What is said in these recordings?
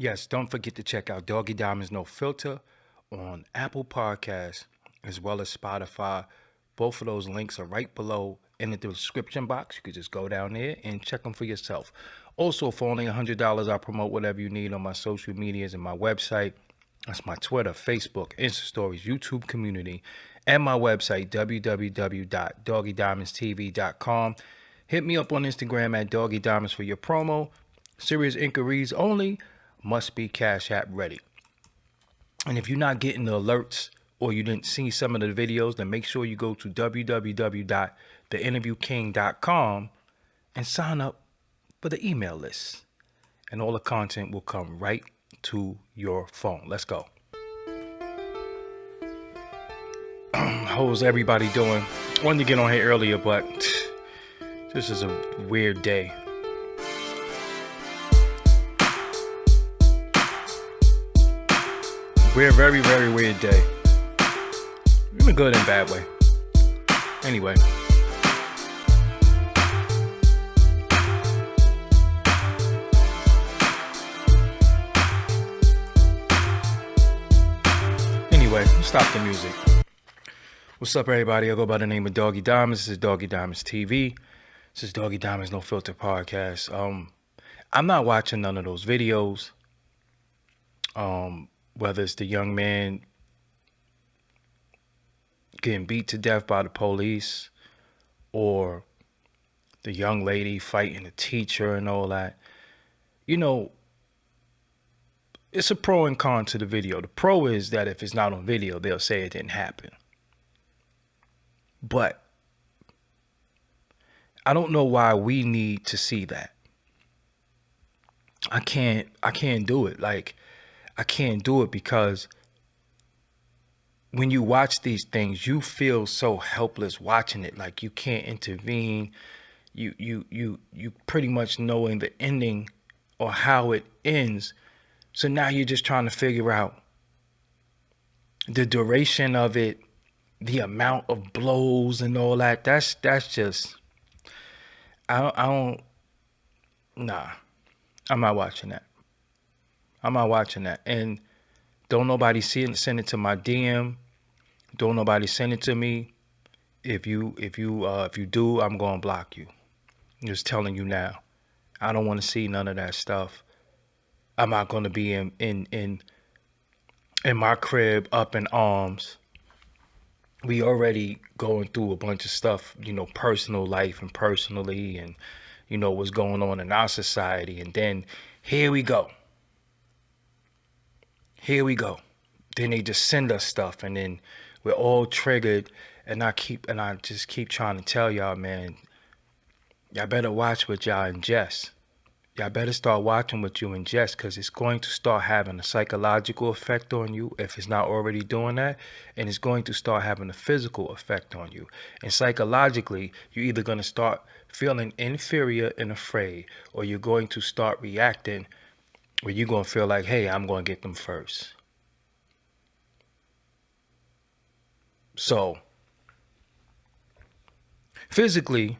Yes, don't forget to check out Doggie Diamonds No Filter on Apple Podcasts as well as Spotify. Both of those links are right below in the description box. You could just go down there and check them for yourself. Also, for only $100, I promote whatever you need on my social medias and my website. That's my Twitter, Facebook, Insta Stories, YouTube community, and my website, www.doggydiamondstv.com. Hit me up on Instagram at Doggy Diamonds for your promo. Serious inquiries only. Must be Cash App ready. And if you're not getting the alerts or you didn't see some of the videos, then make sure you go to www.theinterviewking.com and sign up for the email list. And all the content will come right to your phone. Let's go. How's everybody doing? Wanted to get on here earlier, but this is a weird day. Very, very weird day. Even good and bad way. Anyway. Let's stop the music. What's up, everybody? I go by the name of Doggie Diamonds. This is Doggie Diamonds TV. This is Doggie Diamonds No Filter podcast. I'm not watching none of those videos. Whether it's the young man getting beat to death by the police or the young lady fighting the teacher and all that. You know, it's a pro and con to the video. The pro is that if it's not on video, they'll say it didn't happen. But I don't know why we need to see that. I can't do it. Like, I can't do it because when you watch these things, you feel so helpless watching it. Like you can't intervene. You pretty much knowing the ending or how it ends. So now you're just trying to figure out the duration of it, the amount of blows and all that. That's just, I don't, nah, I'm not watching that. I'm not watching that. And don't nobody send it to my DM. Don't nobody send it to me. If you do, I'm gonna block you. I'm just telling you now. I don't want to see none of that stuff. I'm not gonna be in my crib up in arms. We already going through a bunch of stuff, personal life and personally, and what's going on in our society. And then here we go. Then they just send us stuff, and then we're all triggered. And I just keep trying to tell y'all, man, y'all better watch what y'all ingest. Y'all better start watching what you ingest, because it's going to start having a psychological effect on you if it's not already doing that. And it's going to start having a physical effect on you. And psychologically, you're either going to start feeling inferior and afraid, or you're going to start reacting where you're going to feel like, hey, I'm going to get them first. So, physically,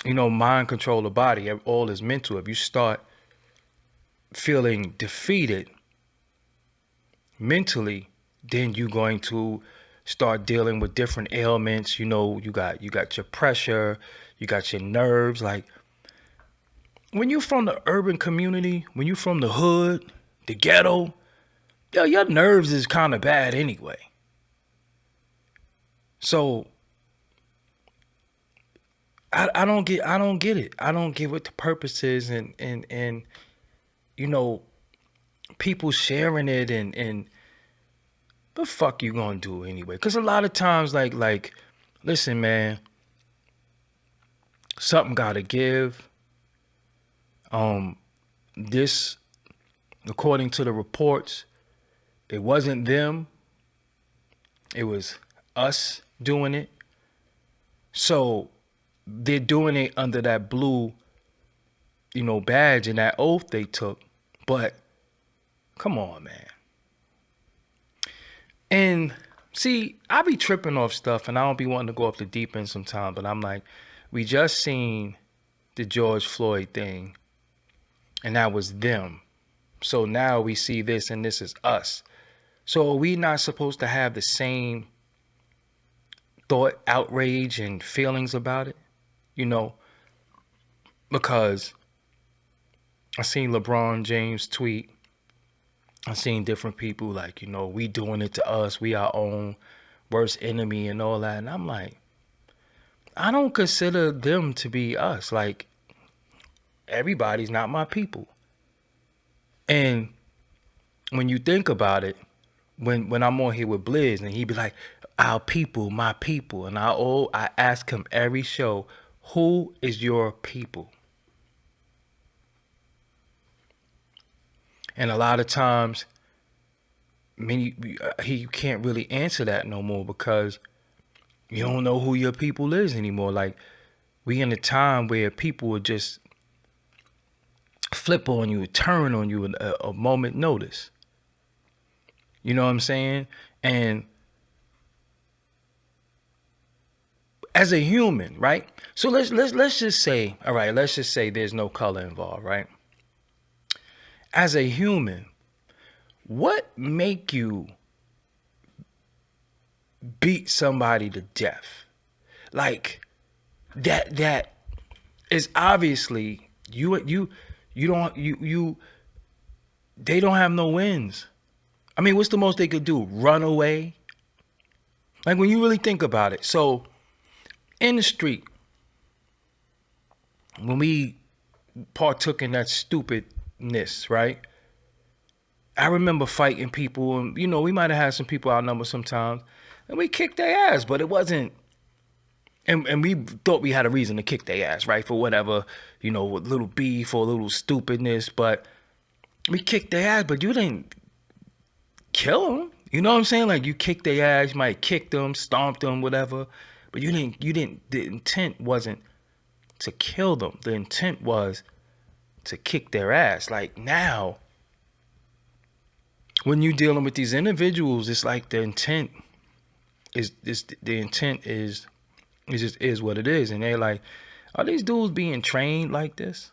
mind control the body. All is mental. If you start feeling defeated mentally, then you're going to start dealing with different ailments. You got your pressure, you got your nerves. Like, when you're from the urban community, when you're from the hood, the ghetto, your nerves is kind of bad anyway. So I don't get it. I don't get what the purpose is, and people sharing it, and the fuck you gonna do anyway? Because a lot of times, like, listen, man, something gotta give. This, according to the reports, it wasn't them. It was us doing it. So they're doing it under that blue, badge and that oath they took. But come on, man. And see, I be tripping off stuff, and I don't be wanting to go off the deep end sometimes, but I'm like, we just seen the George Floyd thing. and that was them. So now we see this, and this is us. So are we not supposed to have the same thought, outrage, and feelings about it? You know, because I seen LeBron James tweet. I seen different people like, we doing it to us. We our own worst enemy and all that. And I'm like, I don't consider them to be us. Like, everybody's not my people. And when you think about it, when I'm on here with Blizz and he be like, our people, my people. And I ask him every show, who is your people? And a lot of times, he can't really answer that no more because you don't know who your people is anymore. Like, we in a time where people would just flip on you, turn on you in a moment notice. You know what I'm saying? And as a human, right? So let's just say, all right, let's just say there's no color involved, right? As a human, what make you beat somebody to death? Like, that is obviously they don't have no wins. I mean, what's the most they could do? Run away? Like, when you really think about it. So in the street, when we partook in that stupidness, right? I remember fighting people, and we might have had some people outnumbered sometimes, and we kicked their ass, but it wasn't. And we thought we had a reason to kick their ass, right? For whatever, with little beef or little stupidness, but we kicked their ass, but you didn't kill them. You know what I'm saying? Like, you kicked their ass, you might kick them, stomped them, whatever, but you didn't. The intent wasn't to kill them. The intent was to kick their ass. Like, now, when you're dealing with these individuals, it's like the intent is it just is what it is. And they're like, are these dudes being trained like this?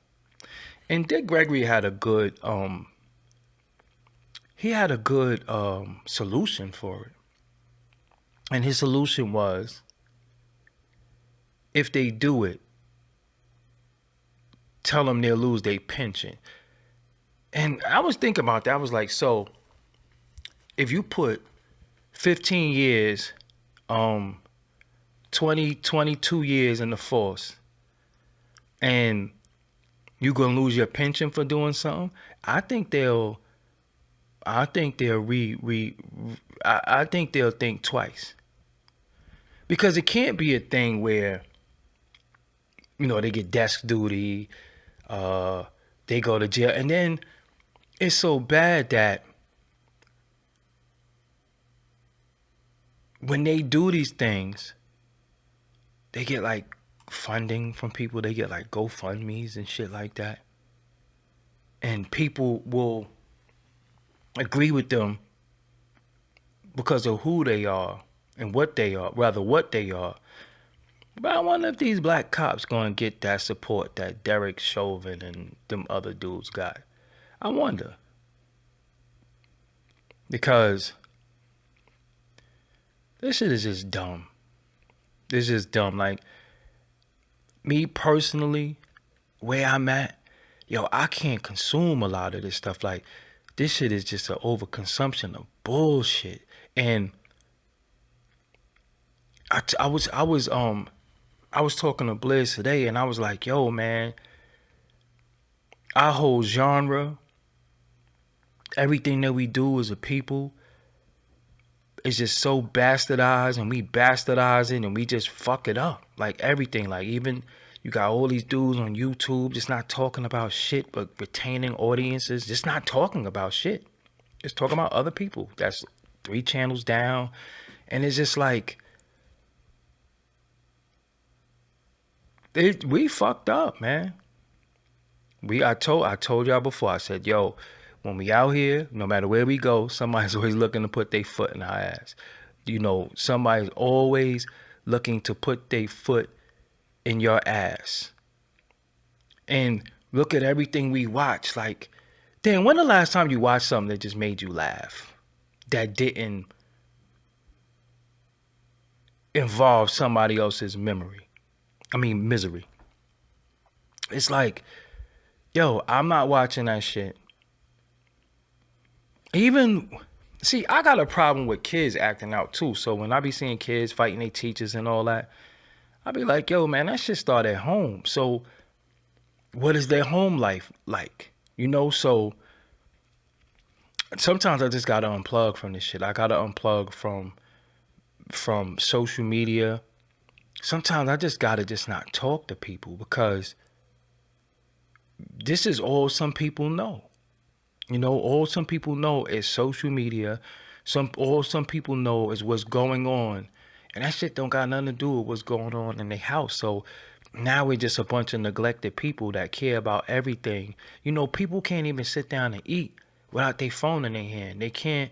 And Dick Gregory had a good solution for it. And his solution was, if they do it, tell them they'll lose their pension. And I was thinking about that. I was like, so if you put 15 years, 22 years in the force, and you're gonna lose your pension for doing something, I think they'll think twice. Because it can't be a thing where, they get desk duty, they go to jail, and then it's so bad that when they do these things, they get like funding from people. They get like GoFundMes and shit like that. And people will agree with them because of who they are and what they are, what they are. But I wonder if these black cops gonna get that support that Derek Chauvin and them other dudes got. I wonder. Because this shit is just dumb. This is dumb. Like, me personally, where I'm at, I can't consume a lot of this stuff. Like, this shit is just an overconsumption of bullshit. And I was talking to Blizz today, and I was like, yo, man, our whole genre, everything that we do as a people, is just so bastardized, and we bastardize it, and we just fuck it up. Like, everything. Like, even you got all these dudes on YouTube just not talking about shit, but retaining audiences, just not talking about shit. Just talking about other people. That's 3 channels down. And it's just like, we fucked up, man. I told y'all before, I said, yo, when we out here, no matter where we go, somebody's always looking to put their foot in our ass. Somebody's always looking to put their foot in your ass. And Look at everything we watch. Like, damn, when the last time you watched something that just made you laugh? That didn't involve somebody else's misery. It's like, yo, I'm not watching that shit. Even, see, I got a problem with kids acting out too. So when I be seeing kids fighting their teachers and all that, I be like, yo, man, that shit start at home. So what is their home life like? So sometimes I just gotta unplug from this shit. I gotta unplug from social media. Sometimes I just gotta just not talk to people because this is all some people know. All some people know is social media. All some people know is what's going on. And that shit don't got nothing to do with what's going on in their house. So now we're just a bunch of neglected people that care about everything. People can't even sit down and eat without their phone in their hand. They can't.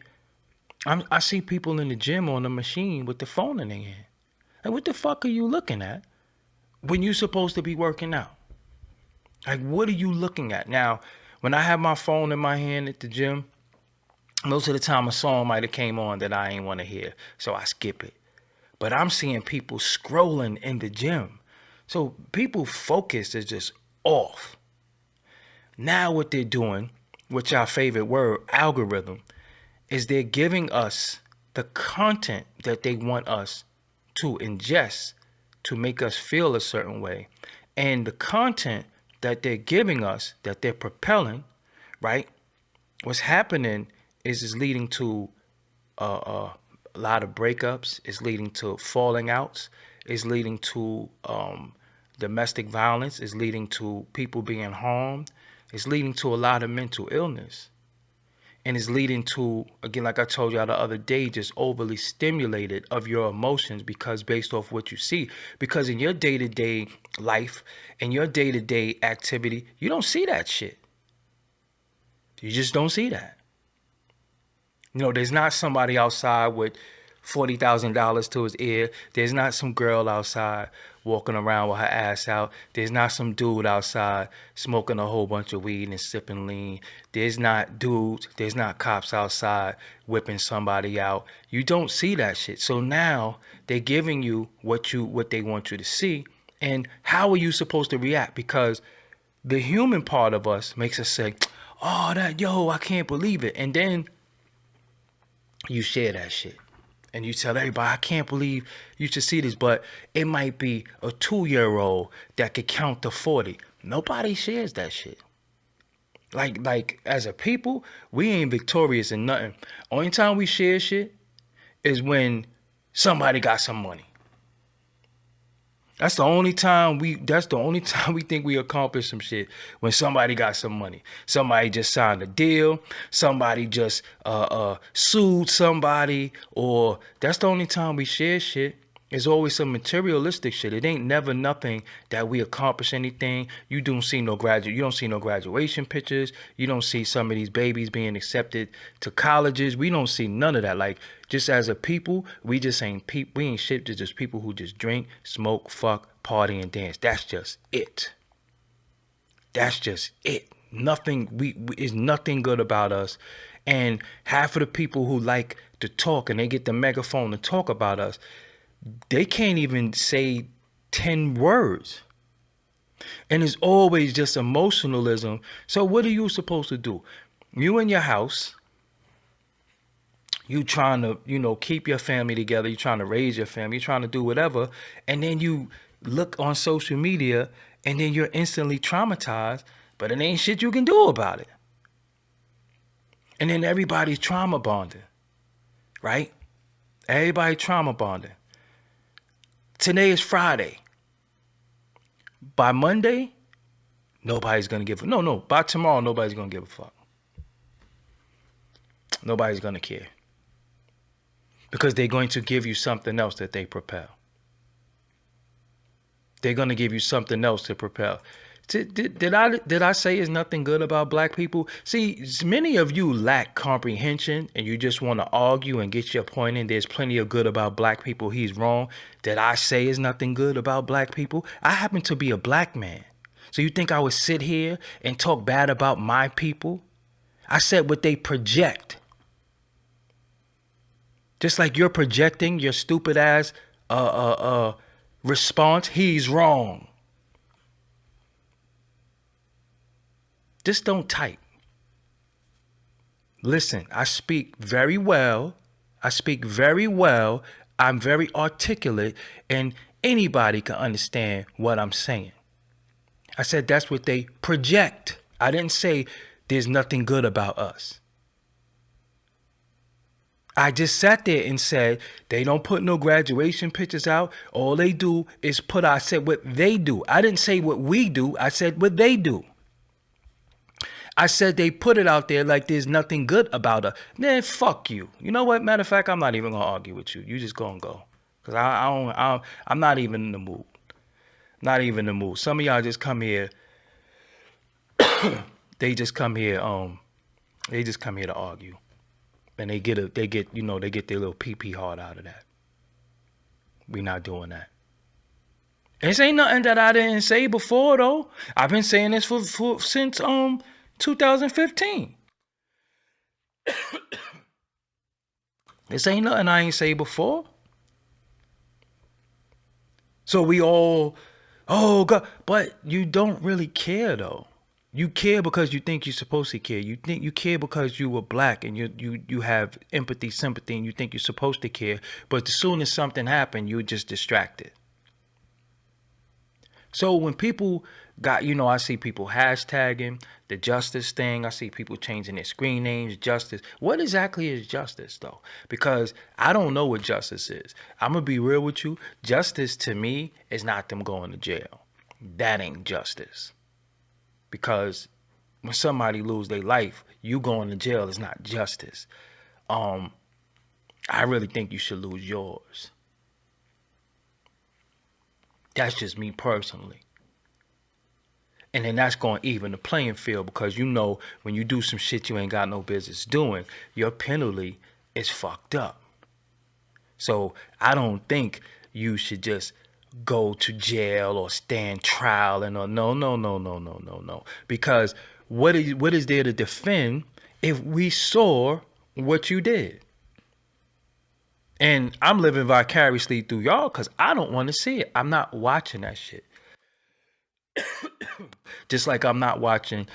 I see people in the gym on the machine with the phone in their hand. Like, what the fuck are you looking at when you're supposed to be working out? Like, what are you looking at? Now, when I have my phone in my hand at the gym, most of the time a song might have came on that I ain't want to hear, so I skip it. But I'm seeing people scrolling in the gym. So people focus is just off. Now what they're doing, which our favorite word, algorithm, is they're giving us the content that they want us to ingest to make us feel a certain way. And the content that they're giving us, that they're propelling, right? What's happening is leading to a lot of breakups. It's leading to falling outs. It's leading to domestic violence. It's leading to people being harmed. It's leading to a lot of mental illness. And it's leading to, again, like I told y'all the other day, just overly stimulated of your emotions because based off what you see. Because in your day-to-day life, in your day-to-day activity, you don't see that shit. You just don't see that. There's not somebody outside with $40,000 to his ear. There's not some girl outside walking around with her ass out. There's not some dude outside smoking a whole bunch of weed and sipping lean. There's not cops outside whipping somebody out. You don't see that shit. So now they're giving you what they want you to see. And how are you supposed to react? Because the human part of us makes us say, oh, I can't believe it. And then you share that shit. And you tell everybody, I can't believe you should see this, but it might be a 2-year-old that could count to 40. Nobody shares that shit. Like as a people, we ain't victorious in nothing. Only time we share shit is when somebody got some money. That's the only time we think we accomplished some shit, when somebody got some money. Somebody just signed a deal. Somebody just sued somebody, or that's the only time we share shit. It's always some materialistic shit. It ain't never nothing that we accomplish anything. You don't see no graduation pictures. You don't see some of these babies being accepted to colleges. We don't see none of that. Like, just as a people, we ain't shit to just people who just drink, smoke, fuck, party, and dance. That's just it. That's just it. Is nothing good about us. And half of the people who like to talk and they get the megaphone to talk about us, they can't even say 10 words. And it's always just emotionalism. So what are you supposed to do? You in your house, you trying to, keep your family together. You trying to raise your family. You trying to do whatever. And then you look on social media and then you're instantly traumatized, but it ain't shit you can do about it. And then everybody's trauma bonding, right? Everybody trauma bonding. Today is Friday. By Monday, nobody's going to give a... No. By tomorrow, nobody's going to give a fuck. Nobody's going to care. Because they're going to give you something else that they propel. They're going to give you something else to propel. Did I say there's nothing good about black people? See, many of you lack comprehension and you just want to argue and get your point in. There's plenty of good about black people. He's wrong. Did I say there's nothing good about black people? I happen to be a black man. So you think I would sit here and talk bad about my people? I said what they project. Just like you're projecting your stupid ass response, he's wrong. Just don't type. Listen, I speak very well. I speak very well. I'm very articulate, and anybody can understand what I'm saying. I said that's what they project. I didn't say there's nothing good about us. I just sat there and said they don't put no graduation pictures out. All they do is put, I said what they do. I didn't say what we do. I said what they do. I said they put it out there like there's nothing good about her. Man, fuck you. You know what? Matter of fact, I'm not even gonna argue with you. You just gonna go, cause I'm not even in the mood. Not even in the mood. Some of y'all just come here. They just come here. They just come here to argue, and they get their little pee heart out of that. We not doing that. This ain't nothing that I didn't say before though. I've been saying this since 2015. This ain't nothing I ain't say before. So we all, oh God, but you don't really care though. You care because you think you're supposed to care. You think you care because you were black and you have empathy, sympathy, and you think you're supposed to care. But as soon as something happened, you're just distracted. So when people got, I see people hashtagging the justice thing. I see people changing their screen names, justice. What exactly is justice though? Because I don't know what justice is. I'm going to be real with you. Justice to me is not them going to jail. That ain't justice. Because when somebody lose their life, you going to jail is not justice. I really think you should lose yours. That's just me personally. And then that's going to even the playing field, because when you do some shit you ain't got no business doing, your penalty is fucked up. So I don't think you should just go to jail or stand trial and no. Because what is there to defend if we saw what you did? And I'm living vicariously through y'all because I don't want to see it. I'm not watching that shit. Just like I'm not watching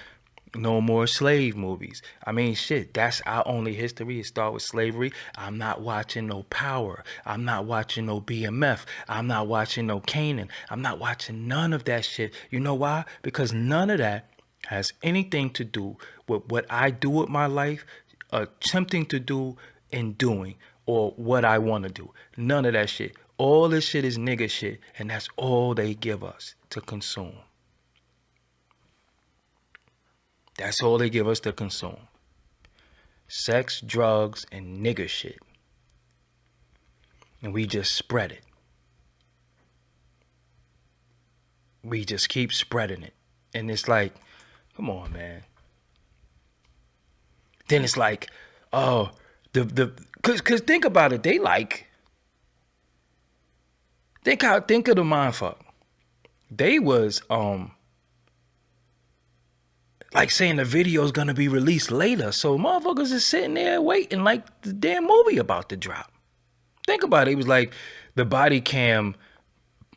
no more slave movies. I mean, shit, that's our only history. It started with slavery. I'm not watching no Power. I'm not watching no BMF. I'm not watching no Canaan. I'm not watching none of that shit. You know why? Because none of that has anything to do with what I do with my life, attempting to do and doing, or what I want to do. None of that shit. All this shit is nigga shit, and that's all they give us to consume. That's all they give us to consume. Sex, drugs, and nigger shit. And we just spread it. We just keep spreading it. And it's like, come on, man. Then it's like, oh, cause think about it. They like, think of the mindfuck. They was, like saying the video's gonna be released later. So motherfuckers is sitting there waiting like the damn movie about to drop. Think about it. It was like the body cam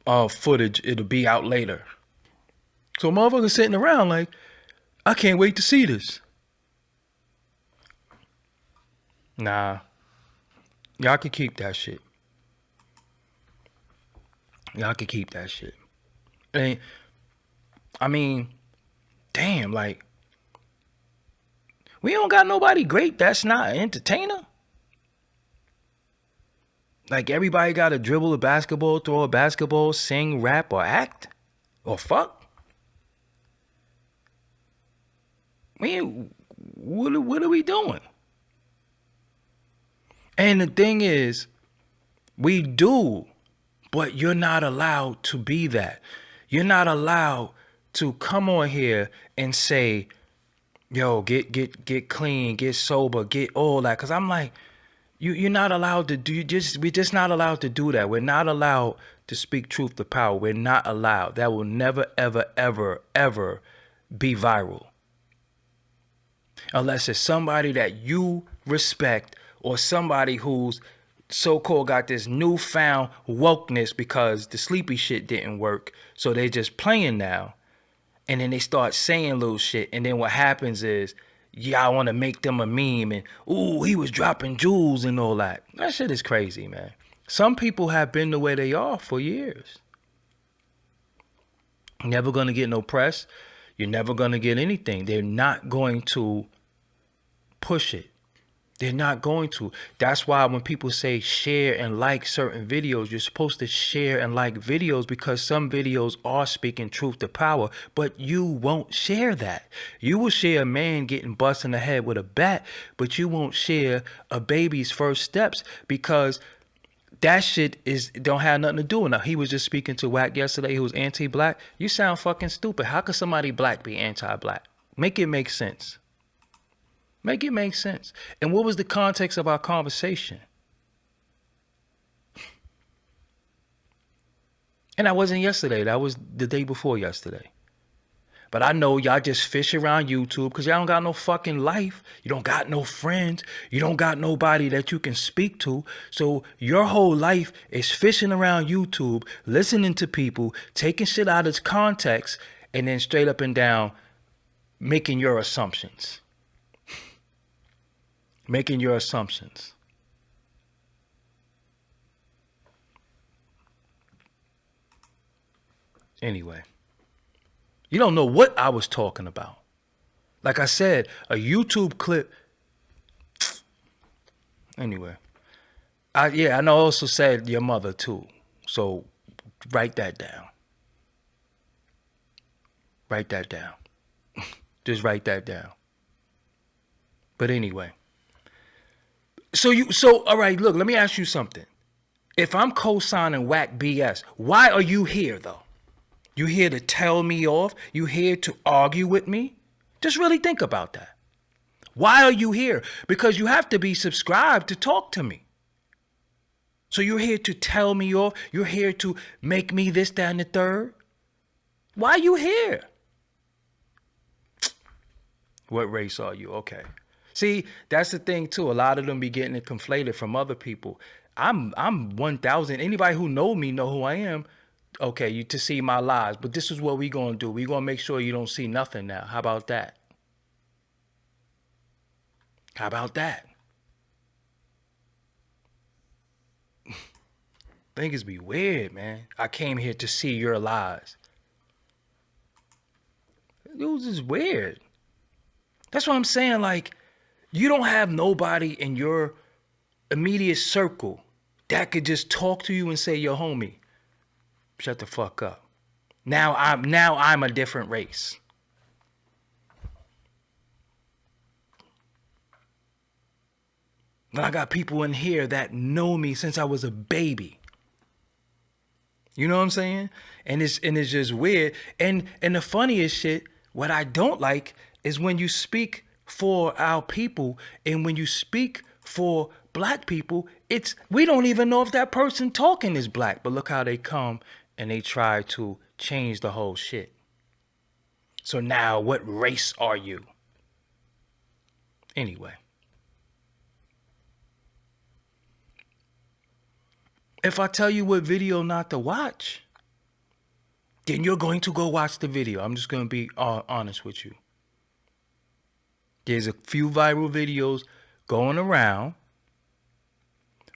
footage, it'll be out later. So motherfuckers sitting around like, I can't wait to see this. Nah. Y'all can keep that shit. Y'all can keep that shit. And I mean, damn, like, we don't got nobody great that's not an entertainer. Like, everybody got to dribble a basketball, throw a basketball, sing, rap, or act, or fuck. I mean, what are we doing? And the thing is, we do, but you're not allowed to be that. You're not allowed to come on here and say, yo, get clean, get sober, get all that. Cause I'm like, you're not allowed to do, we're just not allowed to do that. We're not allowed to speak truth to power. We're not allowed. That will never, ever, ever, ever be viral. Unless it's somebody that you respect or somebody who's so-called got this newfound wokeness because the sleepy shit didn't work. So they just playing now. And then they start saying little shit. And then what happens is, yeah, I want to make them a meme. And, ooh, he was dropping jewels and all that. That shit is crazy, man. Some people have been the way they are for years. Never going to get no press. You're never going to get anything. They're not going to push it. They're not going to. That's why when people say share and like certain videos, you're supposed to share and like videos because some videos are speaking truth to power, but you won't share that. You will share a man getting busted in the head with a bat, but you won't share a baby's first steps because that shit don't have nothing to do with it. He was just speaking to Wack yesterday. He was anti-black. You sound fucking stupid. How could somebody black be anti-black? Make it make sense. Make it make sense. And what was the context of our conversation? And that wasn't yesterday. That was the day before yesterday. But I know y'all just fish around YouTube because y'all don't got no fucking life. You don't got no friends. You don't got nobody that you can speak to. So your whole life is fishing around YouTube, listening to people, taking shit out of its context, and then straight up and down making your assumptions. Making your assumptions. Anyway, you don't know what I was talking about. Like I said, a YouTube clip. Anyway, I know I also said your mother too. So write that down. Write that down. Just write that down. But anyway. So all right, look, let me ask you something. If I'm co-signing whack BS, why are you here though? You here to tell me off? You here to argue with me? Just really think about that. Why are you here? Because you have to be subscribed to talk to me. So you're here to tell me off? You're here to make me this, that, and the third? Why are you here? What race are you? Okay. See, that's the thing too. A lot of them be getting it conflated from other people. I'm 1,000. Anybody who know me know who I am. Okay, you to see my lies, but this is what we gonna do. We gonna make sure you don't see nothing now. How about that? How about that? Things be weird, man. I came here to see your lies. It was just weird. That's what I'm saying. Like, you don't have nobody in your immediate circle that could just talk to you and say, yo, homie, shut the fuck up. Now I'm a different race. And I got people in here that know me since I was a baby. You know what I'm saying? And it's just weird. And the funniest shit, what I don't like is when you speak for our people and when you speak for black people, we don't even know if that person talking is black. But look how they come and they try to change the whole shit. So now what race are you? Anyway. If I tell you what video not to watch, then you're going to go watch the video. I'm just going to be honest with you. There's a few viral videos going around,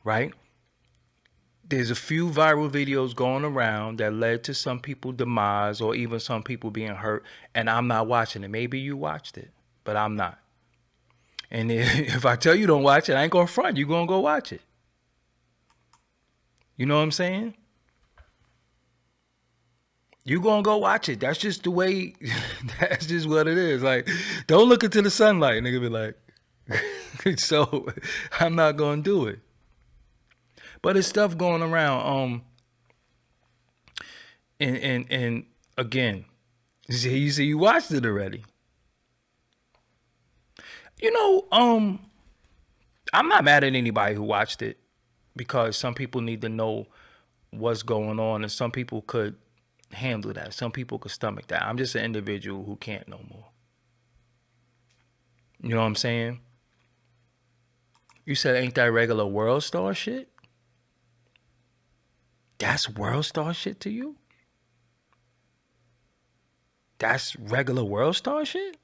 right? There's a few viral videos going around that led to some people's demise or even some people being hurt, and I'm not watching it. Maybe you watched it, but I'm not. And if I tell you don't watch it, I ain't going to front. You're going to go watch it. You know what I'm saying? You gonna go watch it. That's just the way, that's just what it is. Like, don't look into the sunlight. Nigga be like, so I'm not gonna do it. But it's stuff going around. And again, you see, you watched it already. You know, I'm not mad at anybody who watched it because some people need to know what's going on, and some people could handle that. Some people could stomach that. I'm just an individual who can't no more. You know what I'm saying? You said, ain't that regular world star shit? That's world star shit to you? That's regular world star shit?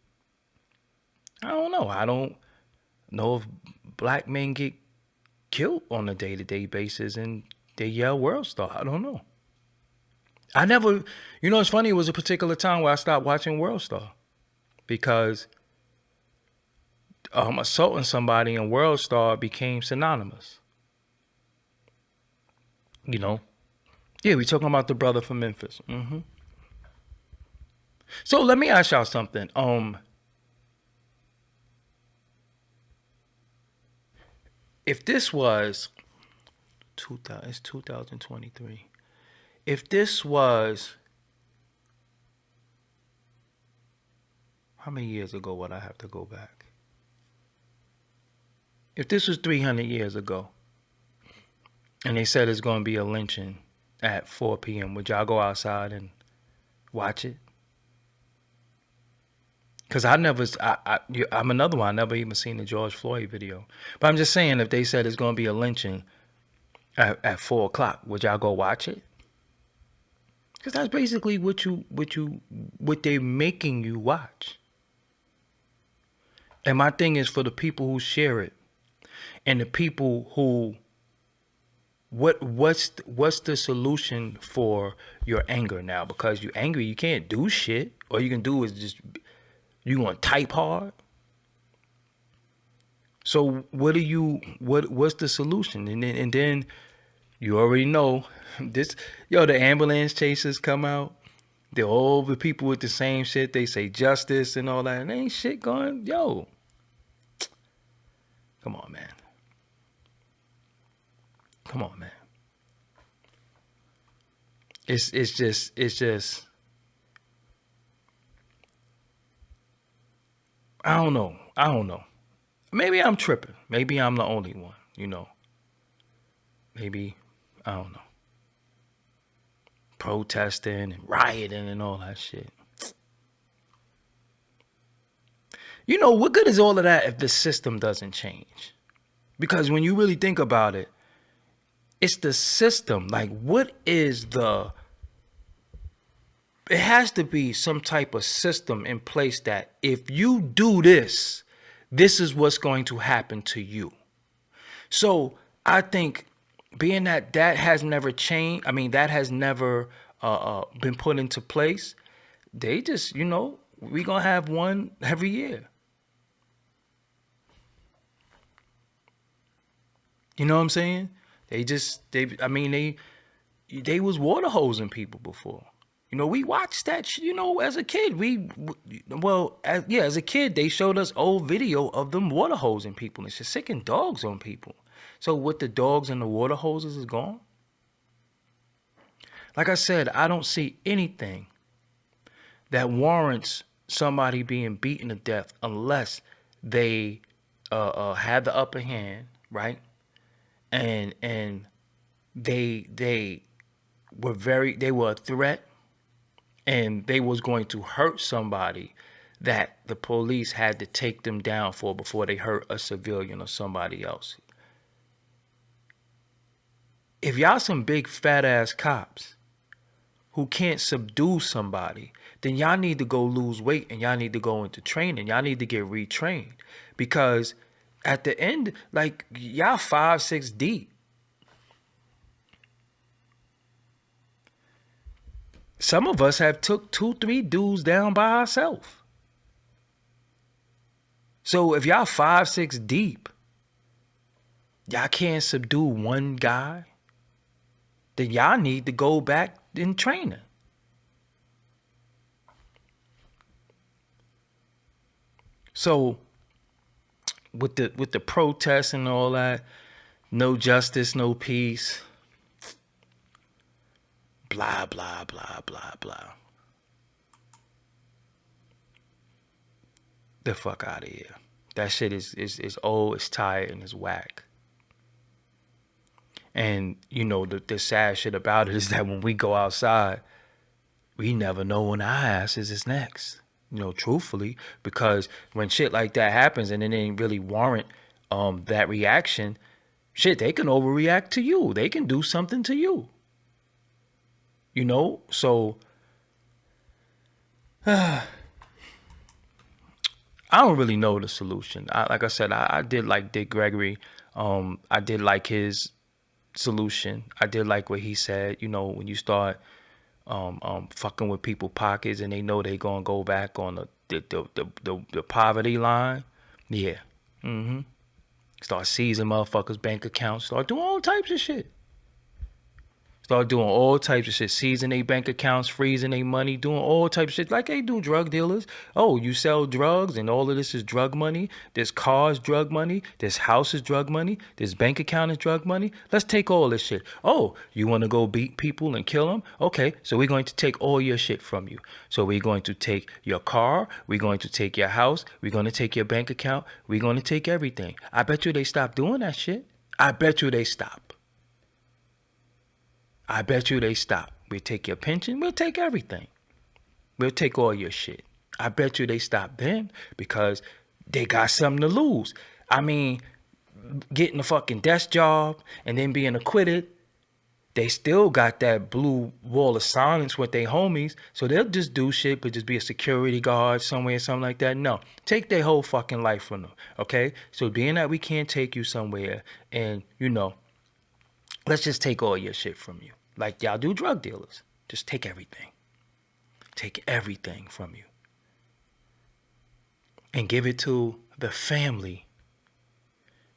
I don't know. I don't know if black men get killed on a day-to-day basis and they yell world star. I don't know. I never, you know, it's funny. It was a particular time where I stopped watching World Star because assaulting somebody in World Star became synonymous. You know? Yeah, we talking about the brother from Memphis. So let me ask y'all something. If this was 2000, it's 2023. If this was, how many years ago would I have to go back? If this was 300 years ago, and they said it's going to be a lynching at 4 p.m., would y'all go outside and watch it? Because I'm another one. I never even seen the George Floyd video. But I'm just saying, if they said it's going to be a lynching at 4 o'clock, would y'all go watch it? Because that's basically what they're making you watch. And my thing is for the people who share it and the people who, what's the solution for your anger now? Because you're angry, you can't do shit. All you can do is just, you gonna type hard. So what's the solution? And then you already know this, the ambulance chasers come out. They're all the people with the same shit. They say justice and all that. And ain't shit going, come on, man. Come on, man. It's just I don't know. Maybe I'm tripping. Maybe I'm the only one, Maybe, I don't know. Protesting and rioting and all that shit. What good is all of that if the system doesn't change? Because when you really think about it, it's the system. Like, what is it has to be some type of system in place that if you do this, this is what's going to happen to you. So I think being that has never changed, that has never been put into place, they just, we going to have one every year. You know what I'm saying? They was water hosing people before. We watched that shit, as a kid. As a kid, they showed us old video of them water hosing people and shit, sicking dogs on people. So what, the dogs and the water hoses is gone? Like I said, I don't see anything that warrants somebody being beaten to death unless they had the upper hand, right? And they were a threat, and they was going to hurt somebody that the police had to take them down for before they hurt a civilian or somebody else. If y'all some big fat ass cops who can't subdue somebody, then y'all need to go lose weight and y'all need to go into training. Y'all need to get retrained, because at the end, like, y'all 5-6 deep. Some of us have took 2-3 dudes down by ourselves. So if y'all 5-6 deep, y'all can't subdue one guy, then y'all need to go back in training. So with the protests and all that, no justice, no peace, blah, blah, blah, blah, blah. The fuck out of here. That shit is old, it's tired, and it's whack. And you know, the sad shit about it is that when we go outside, we never know when our asses is next. You know, truthfully, because when shit like that happens and it ain't really warrant that reaction, shit, they can overreact to you. They can do something to you. You know, so I don't really know the solution. Like I said, I did like Dick Gregory. I did like his solution. I did like what he said. You know, when you start fucking with people pockets and they know they gonna go back on the poverty line, yeah. Start seizing motherfuckers' bank accounts. Start doing all types of shit. Start doing all types of shit, seizing their bank accounts, freezing their money, doing all types of shit like they do drug dealers. Oh, you sell drugs and all of this is drug money. This car is drug money. This house is drug money. This bank account is drug money. Let's take all this shit. Oh, you want to go beat people and kill them? Okay, so we're going to take all your shit from you. So we're going to take your car. We're going to take your house. We're going to take your bank account. We're going to take everything. I bet you they stop doing that shit. I bet you they stop. I bet you they stop. We'll take your pension. We'll take everything. We'll take all your shit. I bet you they stop then because they got something to lose. I mean, getting a fucking desk job and then being acquitted, they still got that blue wall of silence with their homies. So they'll just do shit, but just be a security guard somewhere or something like that. No, take their whole fucking life from them. Okay? So being that we can't take you somewhere and, you know, let's just take all your shit from you. Like y'all do drug dealers. Just take everything. Take everything from you. And give it to the family.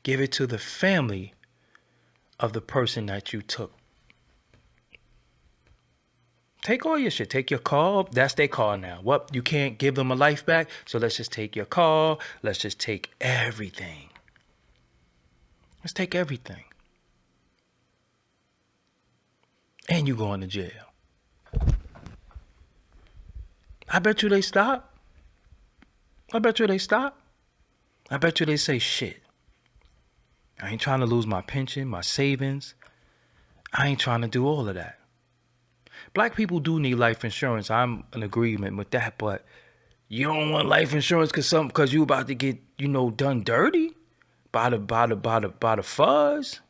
Give it to the family of the person that you took. Take all your shit. Take your car. That's their car now. What? You can't give them a life back? So let's just take your car. Let's just take everything. Let's take everything. And you going to jail. I bet you they stop. I bet you they stop. I bet you they say, shit, I ain't trying to lose my pension, my savings. I ain't trying to do all of that. Black people do need life insurance. I'm in agreement with that, but you don't want life insurance because you about to get, you know, done dirty by the fuzz.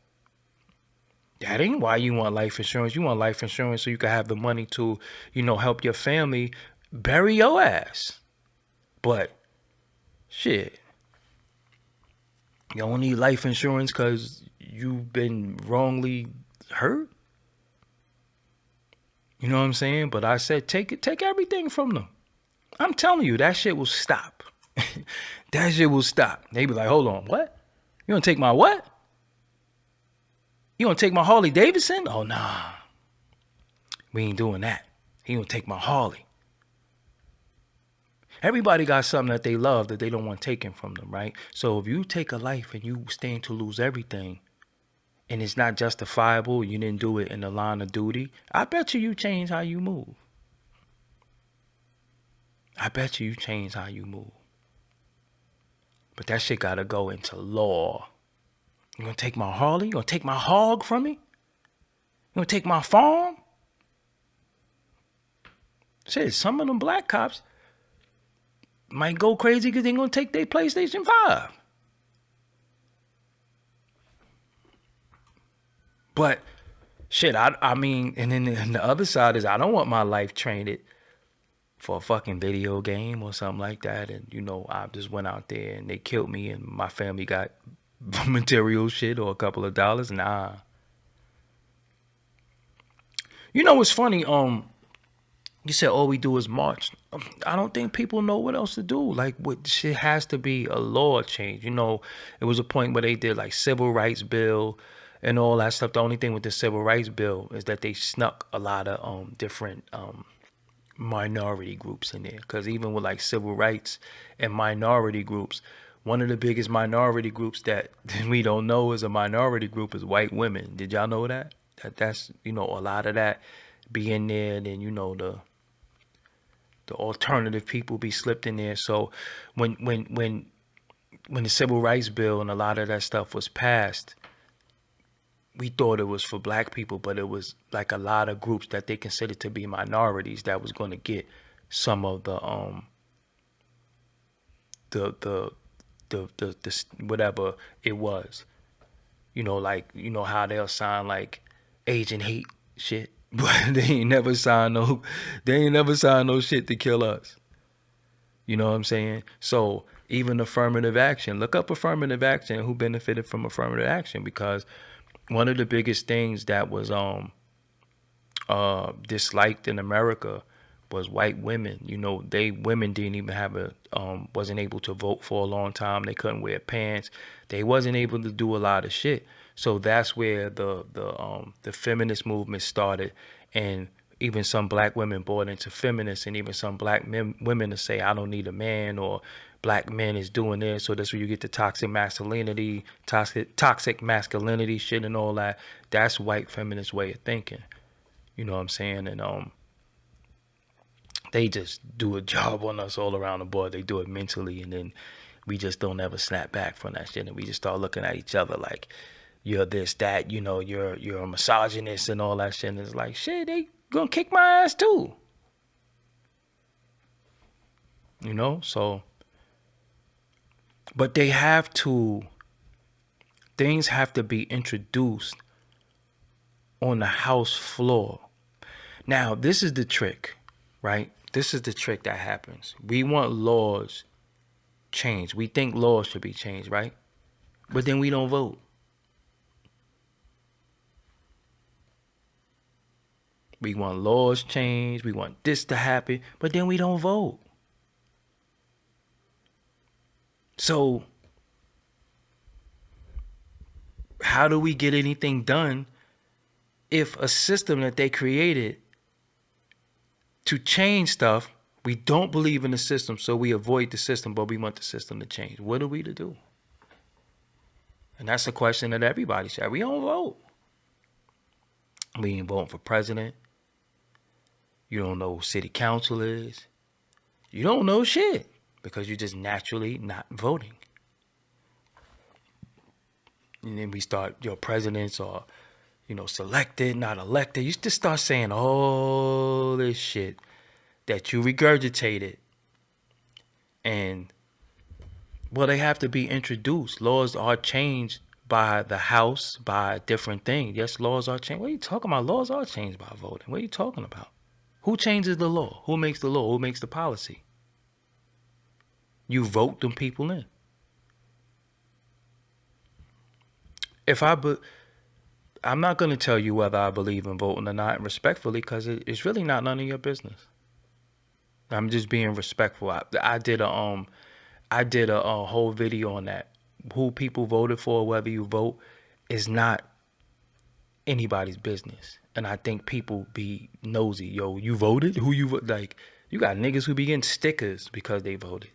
That ain't why you want life insurance. You want life insurance so you can have the money to, you know, help your family bury your ass. But, shit, you don't need life insurance because you've been wrongly hurt? You know what I'm saying? But I said, take everything from them. I'm telling you, that shit will stop. That shit will stop. They be like, hold on, what? You gonna take my what? You gonna take my Harley Davidson? Oh, nah. We ain't doing that. He gonna take my Harley. Everybody got something that they love that they don't want taken from them, right? So if you take a life and you stand to lose everything and it's not justifiable, you didn't do it in the line of duty, I bet you change how you move. I bet you change how you move. But that shit gotta go into law. You gonna take my Harley? You gonna take my hog from me? You gonna take my farm? Shit, some of them black cops might go crazy because they gonna take their PlayStation 5. But shit, I mean, and then the other side is I don't want my life traded for a fucking video game or something like that. And, you know, I just went out there and they killed me and my family got material shit or a couple of dollars. Nah. You know what's funny? You said all we do is march. I don't think people know what else to do. Like, what shit has to be a law change. You know, it was a point where they did like civil rights bill and all that stuff. The only thing with the civil rights bill is that they snuck a lot of different minority groups in there. Because even with like civil rights and minority groups, one of the biggest minority groups that we don't know is a minority group is white women. Did y'all know that? That's, you know, a lot of that be in there. And then, you know, the alternative people be slipped in there. So when the civil rights bill and a lot of that stuff was passed, we thought it was for black people, but it was like a lot of groups that they considered to be minorities that was going to get some of the the whatever it was. You know, like, you know how they'll sign like Asian hate shit, but they ain't never signed no shit to kill us. You know what I'm saying? So even affirmative action, look up affirmative action, who benefited from affirmative action, because one of the biggest things that was disliked in America was white women. You know, women didn't even have wasn't able to vote for a long time. They couldn't wear pants. They wasn't able to do a lot of shit. So that's where the feminist movement started, and even some black women bought into feminists, and even some black women to say, I don't need a man, or black men is doing this. So that's where you get the toxic masculinity shit and all that. That's white feminist way of thinking. You know what I'm saying? And they just do a job on us all around the board. They do it mentally, and then we just don't ever snap back from that shit, and we just start looking at each other like, you're this, that, you know, you're a misogynist and all that shit. And it's like, shit, they gonna kick my ass too. You know, so, but things have to be introduced on the House floor. Now, this is the trick, right? This is the trick that happens. We want laws changed. We think laws should be changed, right? But then we don't vote. We want laws changed. We want this to happen, but then we don't vote. So how do we get anything done if a system that they created to change stuff, we don't believe in the system, so we avoid the system, but we want the system to change? What are we to do? And that's a question that everybody said. We don't vote. We ain't voting for president. You don't know who city council is. You don't know shit because you're just naturally not voting. And then we start, your presidents are, you know, selected, not elected. You just start saying all this shit that you regurgitated. And, well, they have to be introduced. Laws are changed by the House, by different things. Yes, laws are changed. What are you talking about? Laws are changed by voting. What are you talking about? Who changes the law? Who makes the law? Who makes the policy? You vote them people in. I'm not going to tell you whether I believe in voting or not, respectfully, because it's really not none of your business. I'm just being respectful. I did a whole video on that. Who people voted for, whether you vote, is not anybody's business. And I think people be nosy. Yo, you voted? Who you vote? Like, you got niggas who be getting stickers because they voted.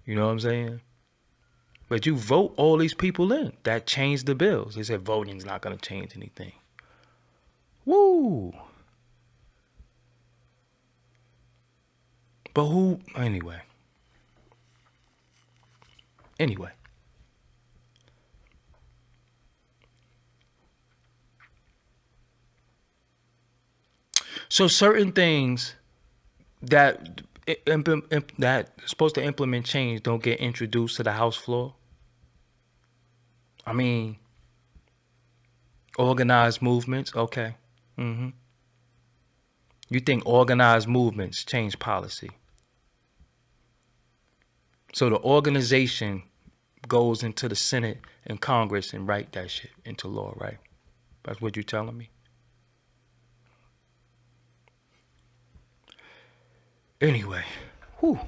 You know what I'm saying? But you vote all these people in. That changed the bills. They said voting's not going to change anything. Woo! But who? Anyway. So certain things that that supposed to implement change don't get introduced to the House floor. I mean, organized movements, okay. You think organized movements change policy? So the organization goes into the Senate and Congress and write that shit into law, right? That's what you're telling me? Anyway, whew,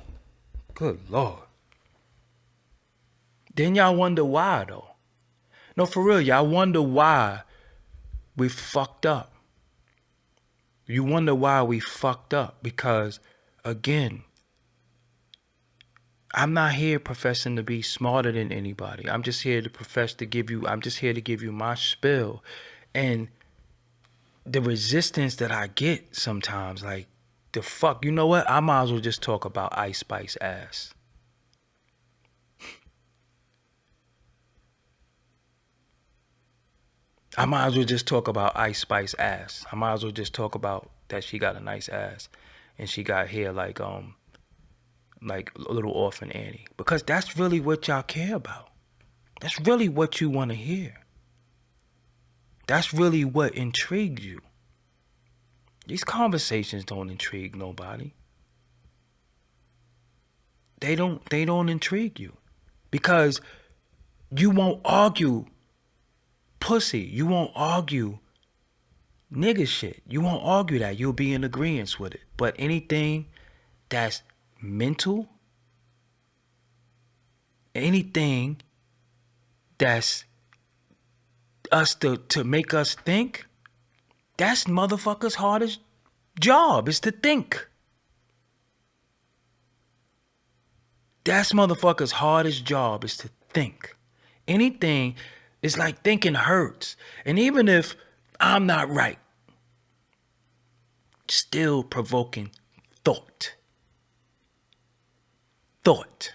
good Lord. Then y'all wonder why, though. No, for real, y'all wonder why we fucked up. You wonder why we fucked up because, again, I'm not here professing to be smarter than anybody. I'm just here to I'm just here to give you my spill. And the resistance that I get sometimes, like, the fuck, you know what? I might as well just talk about Ice Spice ass. I might as well just talk about Ice Spice ass. I might as well just talk about that she got a nice ass, and she got hair like little orphan Annie, because that's really what y'all care about. That's really what you want to hear. That's really what intrigues you. These conversations don't intrigue nobody. They don't intrigue you, because you won't argue pussy. You won't argue nigga shit. You won't argue that. You'll be in agreement with it. But anything that's mental, anything that's us to make us think, that's motherfuckers' hardest job, is to think. That's motherfuckers' hardest job, is to think. Anything, it's like thinking hurts. And even if I'm not right, still provoking thought. Thought.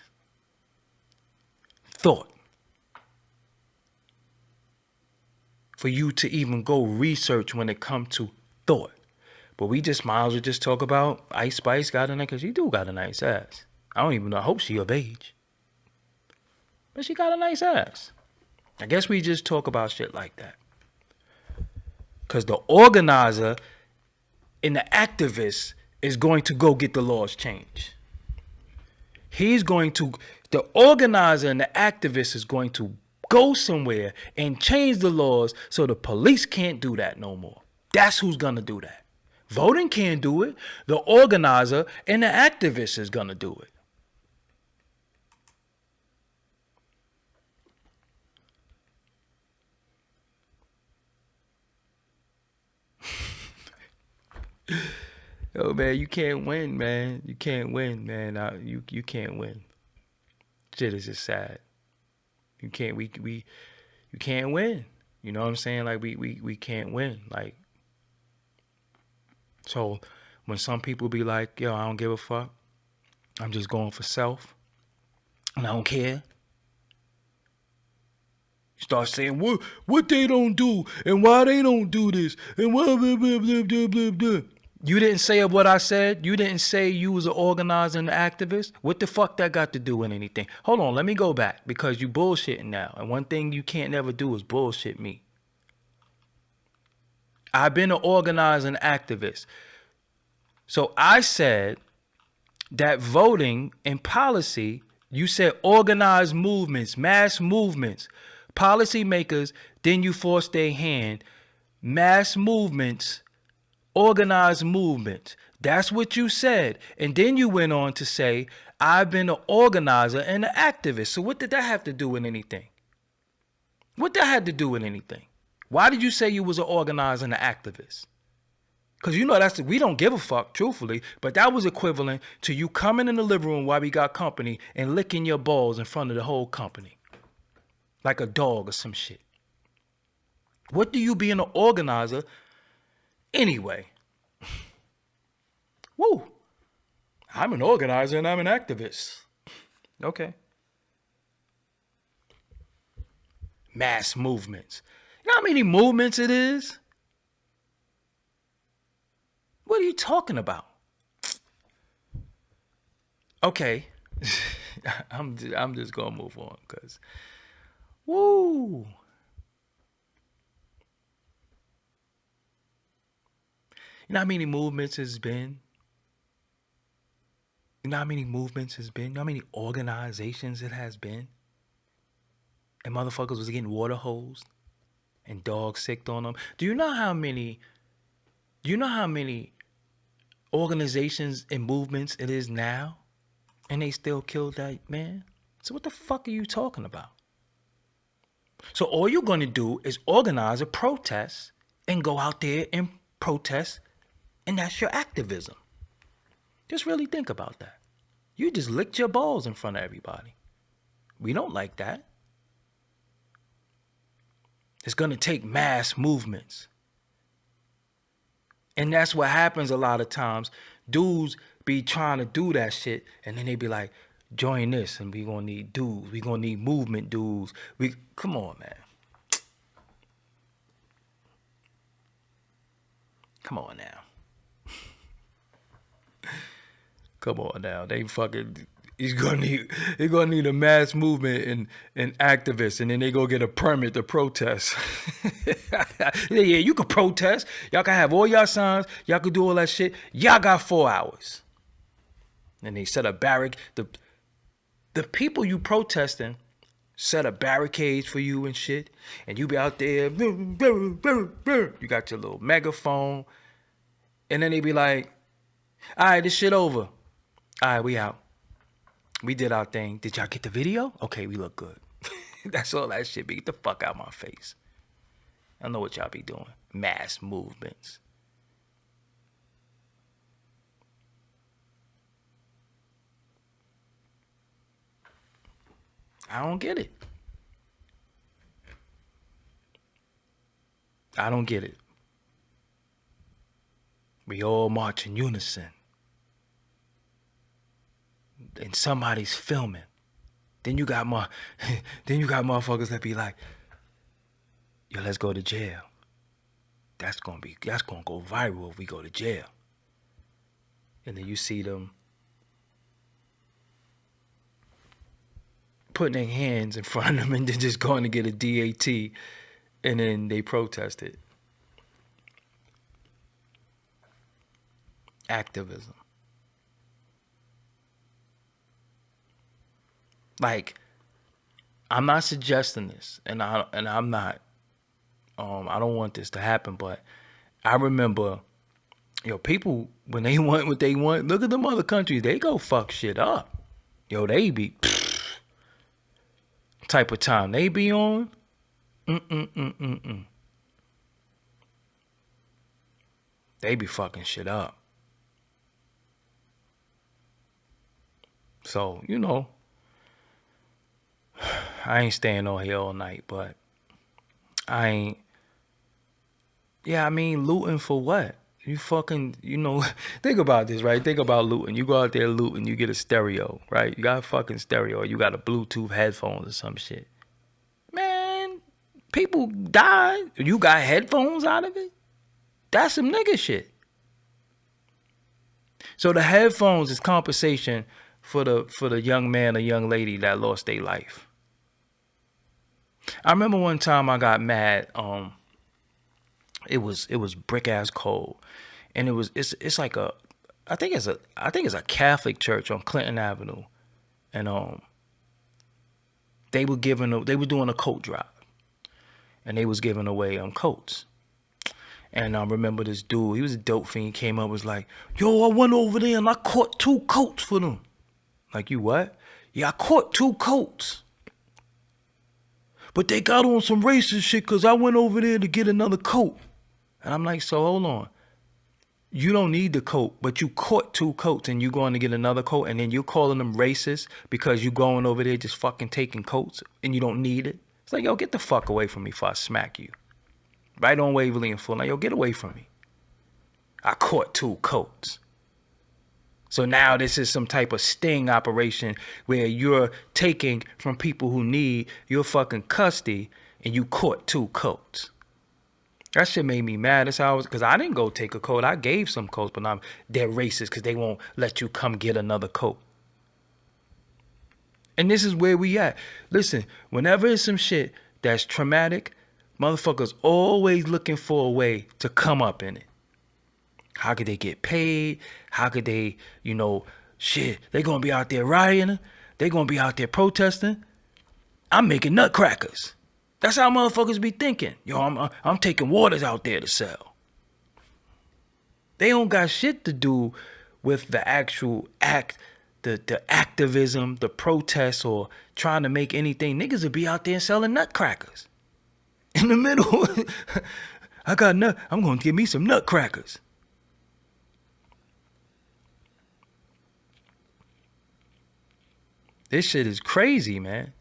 For you to even go research when it comes to thought. But we just might as well just talk about Ice Spice got a nice, because she do got a nice ass. I don't even know. I hope she of age. But she got a nice ass. I guess we just talk about shit like that. Because the organizer and the activist is going to go get the laws changed. The organizer and the activist is going to go somewhere and change the laws so the police can't do that no more. That's who's going to do that. Voting can't do it. The organizer and the activist is going to do it. Yo, man, you can't win, man. You can't win, man. You can't win. Shit is just sad. You can't you can't win. You know what I'm saying? Like we can't win. Like, so when some people be like, yo, I don't give a fuck, I'm just going for self, and I don't care. Start saying what they don't do and why they don't do this and blah blah blah blah blah blah blah. You didn't say what I said. You didn't say you was an organizer and an activist. What the fuck that got to do with anything? Hold on, let me go back, because you bullshitting now. And one thing you can't never do is bullshit me. I've been an organizer and activist. So I said that voting and policy, you said organized movements, mass movements, policymakers, then you force their hand, mass movements, organized movements. That's what you said. And then you went on to say, I've been an organizer and an activist. So what did that have to do with anything? What that had to do with anything? Why did you say you was an organizer and an activist? Because you know we don't give a fuck, truthfully, but that was equivalent to you coming in the living room while we got company and licking your balls in front of the whole company. Like a dog or some shit. What do you being an organizer anyway? Woo. I'm an organizer and I'm an activist. Okay. Mass movements. You know how many movements it is? What are you talking about? Okay. I'm just gonna move on, because woo. You know how many movements has been? You know how many movements has been? You know how many organizations it has been? And motherfuckers was getting water hosed and dogs sicked on them. Do you know how many organizations and movements it is now? And they still killed that man? So what the fuck are you talking about? So all you're going to do is organize a protest and go out there and protest, and that's your activism. Just really think about that. You just licked your balls in front of everybody. We don't like that. It's going to take mass movements. And that's what happens a lot of times. Dudes be trying to do that shit, and then they be like, join this, and we gonna need dudes. We gonna need movement dudes. Come on, man. Come on now. Come on now. They fucking he's gonna need a mass movement and activists, and then they go get a permit to protest. Yeah, you can protest. Y'all can have all y'all signs, y'all can do all that shit. Y'all got 4 hours. And they set a barric the people you protesting set up barricades for you and shit, and you be out there, you got your little megaphone, and then they be like, all right, this shit over. All right, we out. We did our thing. Did y'all get the video? Okay, we look good. That's all that shit be. Get the fuck out my face. I know what y'all be doing. Mass movements. I don't get it. I don't get it. We all march in unison. And somebody's filming. Then you got motherfuckers that be like, yo, let's go to jail. That's gonna go viral if we go to jail. And then you see them putting their hands in front of them and then just going to get a DAT, and then they protest it. Activism. Like, I'm not suggesting this, and I'm not. I don't want this to happen, but I remember, people when they want what they want. Look at them other countries; they go fuck shit up. They be type of time they be on. They be fucking shit up. So I ain't staying on here all night, but I ain't. Yeah, I mean, looting for what? You fucking, think about this, right? Think about looting. You go out there looting, you get a stereo, right? You got a fucking stereo, or you got a Bluetooth headphones or some shit. Man, people die. You got headphones out of it? That's some nigga shit. So the headphones is compensation for the young man or young lady that lost their life. I remember one time I got mad. It was brick ass cold, and it's like I think it's a Catholic church on Clinton Avenue, and they were doing a coat drive, and they was giving away coats. And I remember this dude, he was a dope fiend, came up, was like, yo, I went over there and I caught 2 coats for them. Like, you what? Yeah, I caught 2 coats. But they got on some racist shit because I went over there to get another coat. And I'm like, so hold on. You don't need the coat, but you caught 2 coats and you going to get another coat, and then you're calling them racist because you going over there just fucking taking coats and you don't need it. It's like, yo, get the fuck away from me before I smack you. Right on Waverly and Full. Now, yo, get away from me. I caught 2 coats. So now this is some type of sting operation where you're taking from people who need your fucking custody, and you caught 2 coats. That shit made me mad. That's how I was, because I didn't go take a coat. I gave some coats, but they're racist because they won't let you come get another coat. And this is where we at. Listen, whenever it's some shit that's traumatic, motherfuckers always looking for a way to come up in it. How could they get paid? How could they, shit, they gonna be out there rioting. They gonna be out there protesting. I'm making nutcrackers. That's how motherfuckers be thinking. Yo, I'm taking waters out there to sell. They don't got shit to do with the actual act, the activism, the protests, or trying to make anything. Niggas will be out there selling nutcrackers. In the middle, I'm gonna give me some nutcrackers. This shit is crazy, man.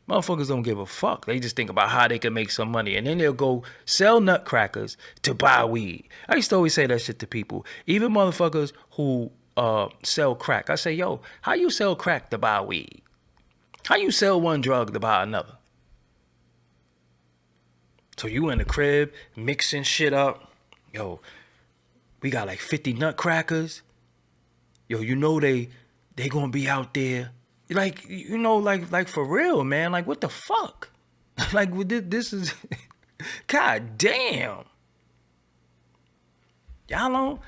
Motherfuckers don't give a fuck. They just think about how they can make some money, and then they'll go sell nutcrackers to buy weed. I used to always say that shit to people. Even motherfuckers who sell crack. I say, yo, how you sell crack to buy weed? How you sell one drug to buy another? So you in the crib mixing shit up. Yo, we got like 50 nutcrackers. Yo, you know they gonna be out there. Like, you know, like for real, man. Like, what the fuck? Like, this is, god damn. Y'all don't,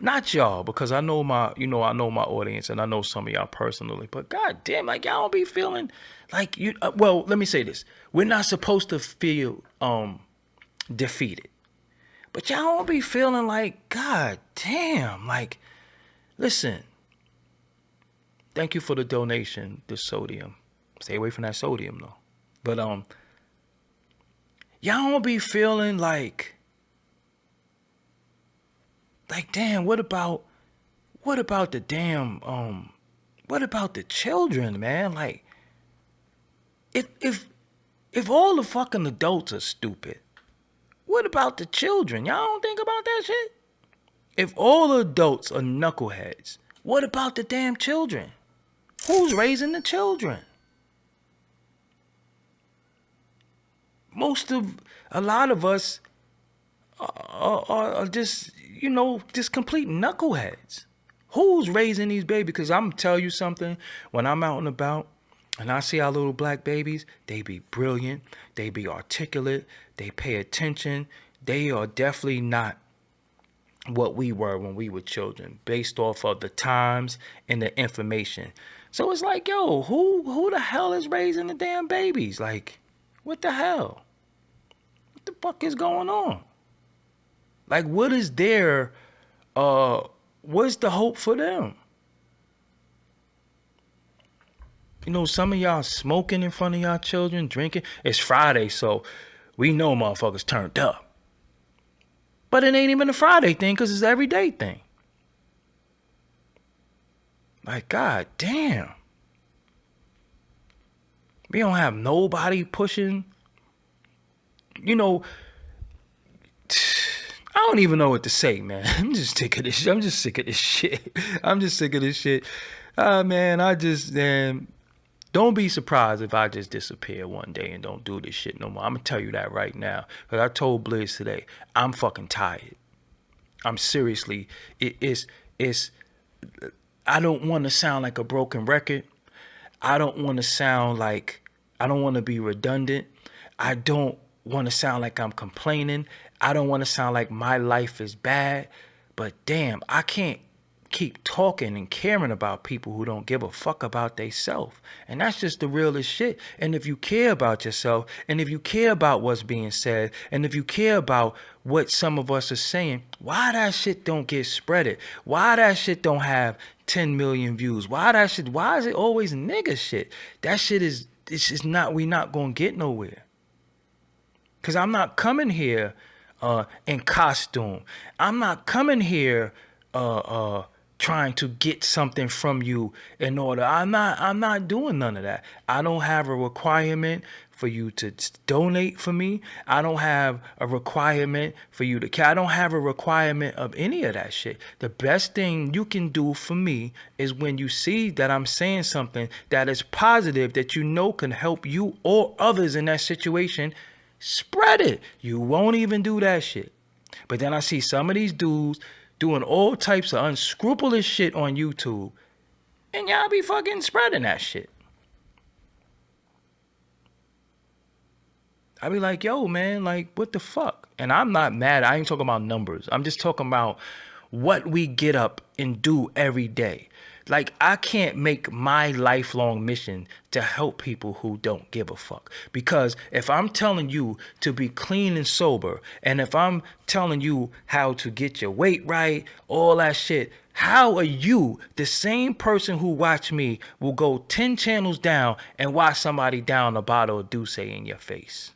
not y'all, because I know my, I know my audience and I know some of y'all personally, but god damn, like y'all don't be feeling like you, well, let me say this. We're not supposed to feel defeated, but y'all don't be feeling like, god damn, like, listen, thank you for the donation, the sodium. Stay away from that sodium though. But y'all don't be feeling like damn, what about the damn what about the children, man? Like, if all the fucking adults are stupid, what about the children? Y'all don't think about that shit? If all the adults are knuckleheads, what about the damn children? Who's raising the children? A lot of us are just, just complete knuckleheads. Who's raising these babies? Because I'm gonna tell you something, when I'm out and about and I see our little black babies, they be brilliant, they be articulate, they pay attention. They are definitely not what we were when we were children, based off of the times and the information. So it's like, yo, who the hell is raising the damn babies? Like, what the hell? What the fuck is going on? Like, what is their, what's the hope for them? You know, some of y'all smoking in front of y'all children, drinking. It's Friday, so we know motherfuckers turned up. But it ain't even a Friday thing, because it's an everyday thing. Like, god damn. We don't have nobody pushing. You know, I don't even know what to say, man. I'm just sick of this shit. I'm just sick of this shit. Man, don't be surprised if I just disappear one day and don't do this shit no more. I'm going to tell you that right now. Because I told Blizz today, I'm fucking tired. I'm seriously, I don't want to sound like a broken record. I don't want to be redundant. I don't want to sound like I'm complaining. I don't want to sound like my life is bad. But damn, I can't keep talking and caring about people who don't give a fuck about theyself. And that's just the realest shit. And if you care about yourself, and if you care about what's being said, and if you care about what some of us are saying, why that shit don't get spreaded? Why that shit don't have 10 million views? Why is it always nigga shit? That shit is, we not gonna get nowhere. Cause I'm not coming here in costume. I'm not coming here trying to get something from you in order. I'm not doing none of that. I don't have a requirement for you to donate for me. I don't have a requirement for you to, I don't have a requirement of any of that shit. The best thing you can do for me is when you see that I'm saying something that is positive, that you know can help you or others in that situation, spread it. You won't even do that shit. But then I see some of these dudes doing all types of unscrupulous shit on YouTube, and y'all be fucking spreading that shit. I be like, yo, man, like, what the fuck? And I'm not mad. I ain't talking about numbers. I'm just talking about what we get up and do every day. Like, I can't make my lifelong mission to help people who don't give a fuck. Because if I'm telling you to be clean and sober, and if I'm telling you how to get your weight right, all that shit, how are you, the same person who watched me, will go 10 channels down and watch somebody down a bottle of Douce in your face?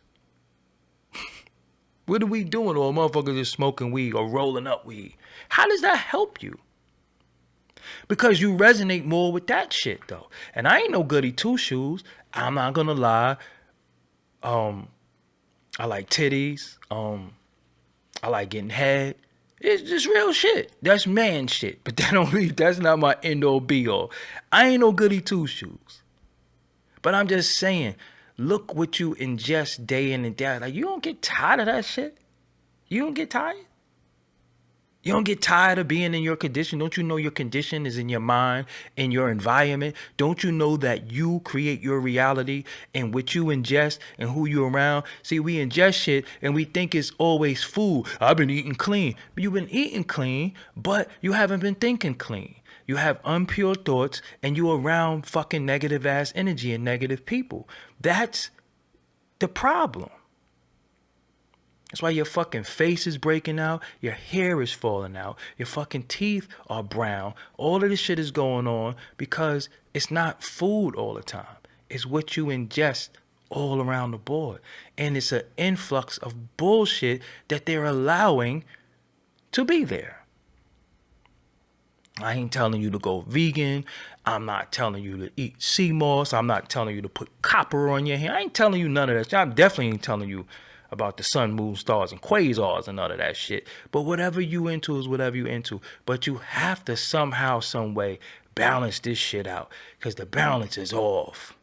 What are we doing? Or motherfuckers just smoking weed or rolling up weed? How does that help you? Because you resonate more with that shit, though. And I ain't no goody two-shoes. I'm not gonna lie. I like titties. I like getting head. It's just real shit. That's man shit. But that's not my end-all be-all. I ain't no goody two-shoes. But I'm just saying, look what you ingest day in and day out. Like, you don't get tired of that shit? You don't get tired? You don't get tired of being in your condition. Don't you know your condition is in your mind, in your environment? Don't you know that you create your reality and what you ingest and who you're around? See, we ingest shit and we think it's always food. I've been eating clean. But you've been eating clean, but you haven't been thinking clean. You have impure thoughts and you're around fucking negative ass energy and negative people. That's the problem. That's why your fucking face is breaking out, your hair is falling out, your fucking teeth are brown. All of this shit is going on because it's not food all the time. It's what you ingest all around the board. And it's an influx of bullshit that they're allowing to be there. I ain't telling you to go vegan. I'm not telling you to eat sea moss. I'm not telling you to put copper on your hair. I ain't telling you none of that. I definitely ain't telling you about the sun, moon, stars, and quasars and none of that shit. But whatever you into is whatever you into. But you have to somehow, some way balance this shit out because the balance is off.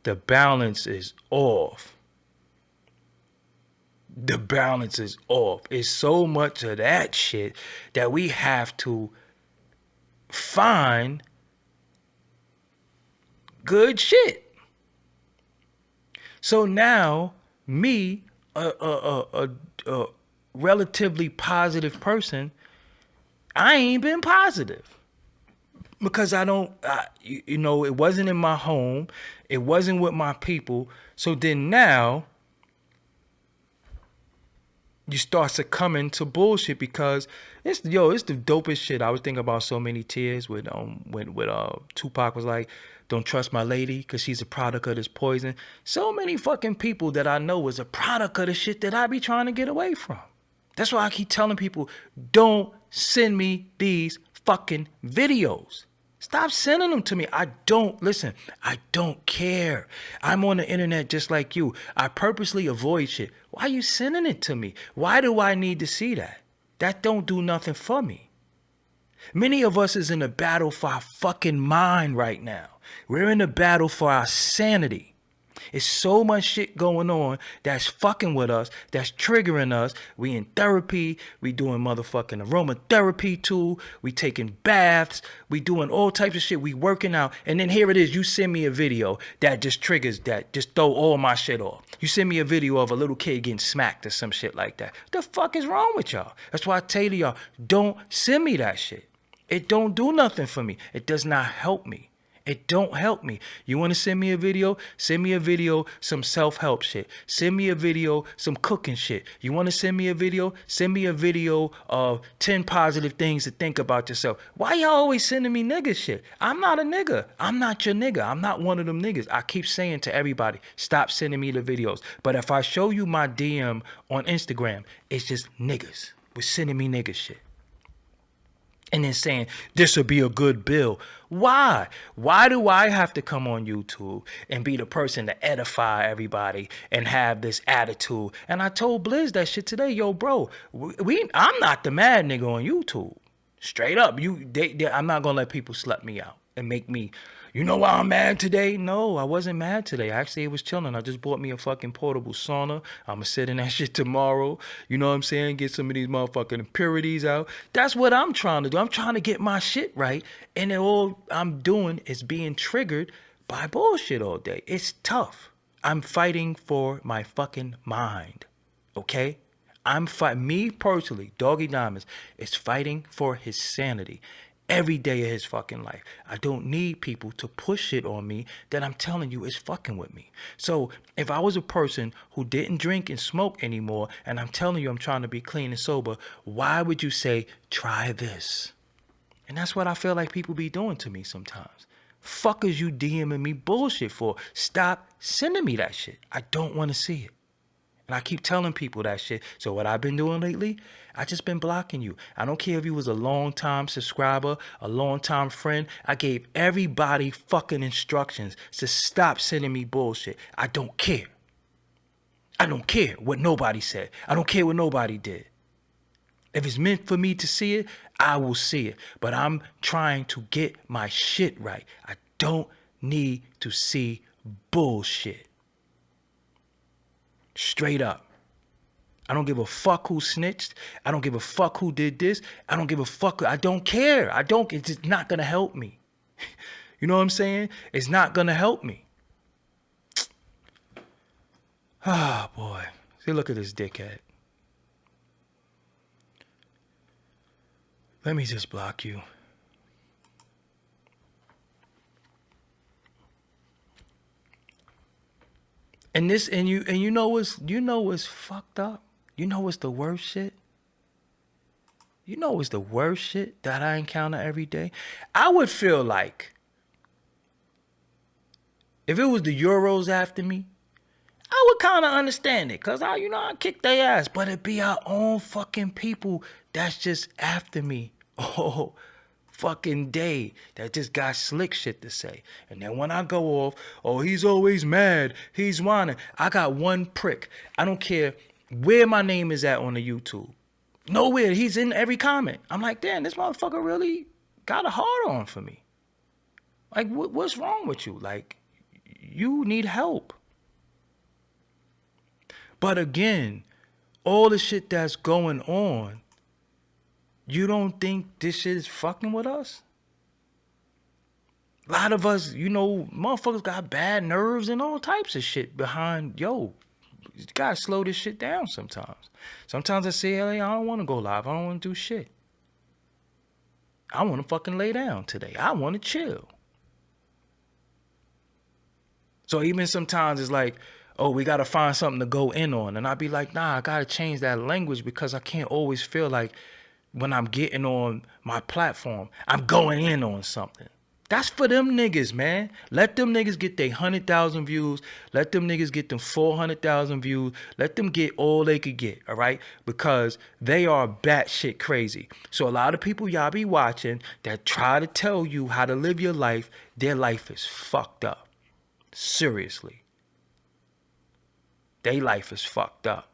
The balance is off. The balance is off. It's so much of that shit that we have to find good shit. So now, me, a relatively positive person, I ain't been positive because it wasn't in my home, it wasn't with my people. So then now you start succumbing to bullshit because it's the dopest shit. I was thinking about So Many Tears when Tupac was like, don't trust my lady because she's a product of this poison. So many fucking people that I know is a product of the shit that I be trying to get away from. That's why I keep telling people, don't send me these fucking videos. Stop sending them to me. I don't care. I'm on the internet just like you. I purposely avoid shit. Why are you sending it to me? Why do I need to see that? That don't do nothing for me. Many of us is in a battle for our fucking mind right now. We're in a battle for our sanity. It's so much shit going on that's fucking with us, that's triggering us. We in therapy, we doing motherfucking aromatherapy too, we taking baths, we doing all types of shit, we working out, and then here it is, you send me a video that just triggers that, just throw all my shit off. You send me a video of a little kid getting smacked or some shit like that. What the fuck is wrong with y'all? That's why I tell y'all, don't send me that shit. It don't do nothing for me. It does not help me. It don't help me. You want to send me a video? Send me a video, some self-help shit. Send me a video, some cooking shit. You want to send me a video? Send me a video of 10 positive things to think about yourself. Why y'all always sending me nigga shit? I'm not a nigga. I'm not your nigga. I'm not one of them niggas. I keep saying to everybody, stop sending me the videos. But if I show you my DM on Instagram, it's just niggas. We're sending me nigga shit. And then saying, this will be a good bill. Why? Why do I have to come on YouTube and be the person to edify everybody and have this attitude? And I told Blizz that shit today. Yo, bro, I'm not the mad nigga on YouTube. Straight up. I'm not going to let people slut me out and make me, you know why I'm mad today? No, I wasn't mad today. Actually, it was chilling. I just bought me a fucking portable sauna. I'm going to sit in that shit tomorrow. You know what I'm saying? Get some of these motherfucking impurities out. That's what I'm trying to do. I'm trying to get my shit right. And then all I'm doing is being triggered by bullshit all day. It's tough. I'm fighting for my fucking mind. Okay? Me personally, Doggie Diamonds, is fighting for his sanity. Every day of his fucking life. I don't need people to push it on me that I'm telling you is fucking with me. So if I was a person who didn't drink and smoke anymore, and I'm telling you I'm trying to be clean and sober, why would you say, try this? And that's what I feel like people be doing to me sometimes. Fuck is you DMing me bullshit for? Stop sending me that shit. I don't want to see it. And I keep telling people that shit. So what I've been doing lately, I just been blocking you. I don't care if you was a long-time subscriber, a long-time friend. I gave everybody fucking instructions to stop sending me bullshit. I don't care. I don't care what nobody said. I don't care what nobody did. If it's meant for me to see it, I will see it. But I'm trying to get my shit right. I don't need to see bullshit. Straight up. I don't give a fuck who snitched. I don't give a fuck who did this. I don't give a fuck. I don't care. It's just not going to help me. You know what I'm saying? It's not going to help me. Ah, oh, boy. See, look at this dickhead. Let me just block you. And you know what's fucked up? You know what's the worst shit? You know what's the worst shit that I encounter every day? I would feel like if it was the Euros after me, I would kind of understand it, cause I kick their ass. But it be our own fucking people that's just after me. Oh, fucking day, that just got slick shit to say. And then when I go off, oh, he's always mad, he's whining. I got one prick. I don't care where my name is at on the YouTube. Nowhere. He's in every comment. I'm like, damn, this motherfucker really got a hard on for me. Like, what's wrong with you? Like, you need help. But again, all the shit that's going on, you don't think this shit is fucking with us? A lot of us, motherfuckers got bad nerves and all types of shit behind, you gotta slow this shit down sometimes. Sometimes I say, hey, I don't want to go live. I don't want to do shit. I want to fucking lay down today. I want to chill. So even sometimes it's like, oh, we got to find something to go in on. And I'd be like, nah, I got to change that language because I can't always feel like when I'm getting on my platform, I'm going in on something. That's for them niggas, man. Let them niggas get their 100,000 views. Let them niggas get them 400,000 views. Let them get all they could get, all right? Because they are batshit crazy. So a lot of people y'all be watching that try to tell you how to live your life, their life is fucked up. Seriously. Their life is fucked up.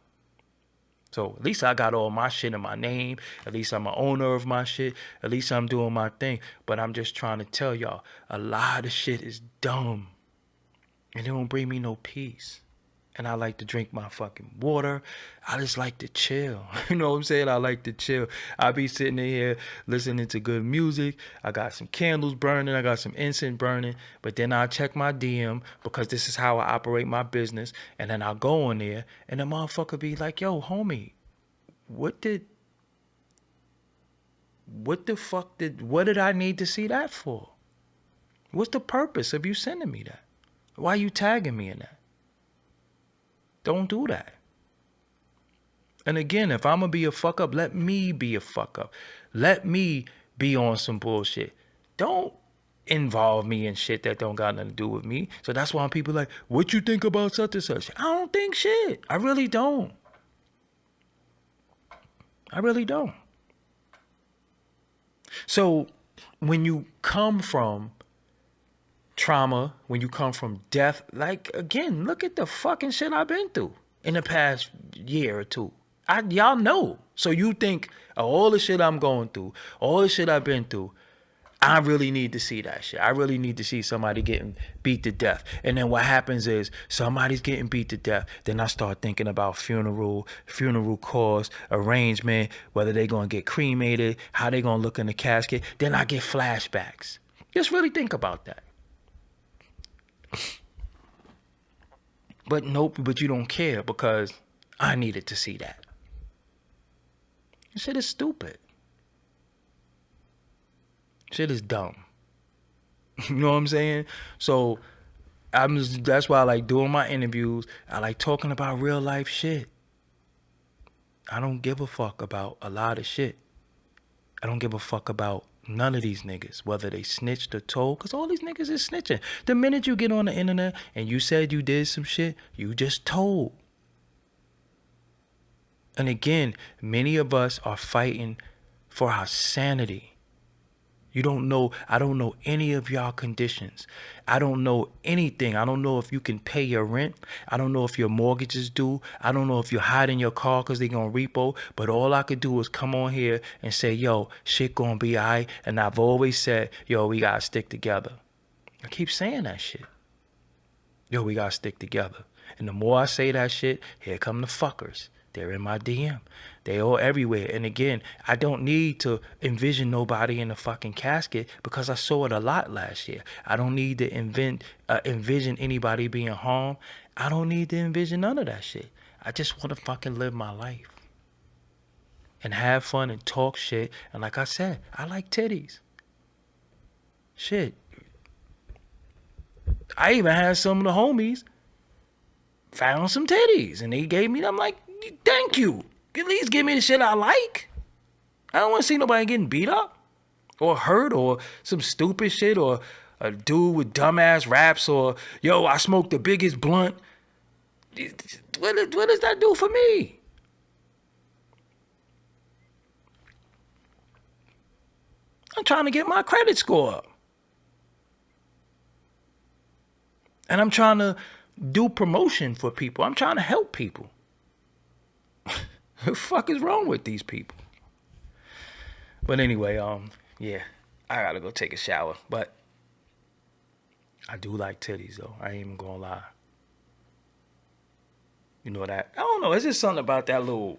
So at least I got all my shit in my name. At least I'm an owner of my shit. At least I'm doing my thing. But I'm just trying to tell y'all, a lot of shit is dumb. And it don't bring me no peace. And I like to drink my fucking water. I just like to chill. You know what I'm saying? I like to chill. I be sitting in here listening to good music. I got some candles burning. I got some incense burning. But then I check my DM because this is how I operate my business. And then I'll go on there and the motherfucker be like, yo, homie, what did I need to see that for? What's the purpose of you sending me that? Why are you tagging me in that? Don't do that. And again, if I'm going to be a fuck up, let me be a fuck up. Let me be on some bullshit. Don't involve me in shit that don't got nothing to do with me. So that's why people like, what you think about such and such? I don't think shit. I really don't. I really don't. So when you come from trauma, when you come from death, like, again, look at the fucking shit I've been through in the past year or two. Y'all know. So you think all the shit I'm going through, all the shit I've been through, I really need to see that shit. I really need to see somebody getting beat to death. And then what happens is somebody's getting beat to death. Then I start thinking about funeral cost, arrangement, whether they going to get cremated, how they going to look in the casket. Then I get flashbacks. Just really think about that. But nope, but you don't care because I needed to see that. Shit is stupid. Shit is dumb. You know what I'm saying? So that's why I like doing my interviews. I like talking about real life shit. I don't give a fuck about a lot of shit. I don't give a fuck about none of these niggas, whether they snitched or told, because all these niggas is snitching. The minute you get on the internet and you said you did some shit, you just told. And again, many of us are fighting for our sanity. You don't know, I don't know any of y'all conditions. I don't know anything. I don't know if you can pay your rent. I don't know if your mortgage is due. I don't know if you're hiding your car because they're going to repo. But all I could do is come on here and say, yo, shit going to be all right. And I've always said, yo, we got to stick together. I keep saying that shit. Yo, we got to stick together. And the more I say that shit, here come the fuckers. They're in my DM. They all everywhere. And again, I don't need to envision nobody in a fucking casket because I saw it a lot last year. I don't need to envision anybody being harmed. I don't need to envision none of that shit. I just want to fucking live my life and have fun and talk shit. And like I said, I like titties. Shit. I even had some of the homies found some titties and they gave me, I'm like, thank you. At least give me the shit I like. I don't want to see nobody getting beat up or hurt or some stupid shit or a dude with dumbass raps or, yo, I smoked the biggest blunt. What does that do for me? I'm trying to get my credit score up. And I'm trying to do promotion for people. I'm trying to help people. The fuck is wrong with these people? But anyway, yeah, I gotta go take a shower. But I do like titties, though. I ain't even gonna lie. You know that? I don't know. It's just something about that little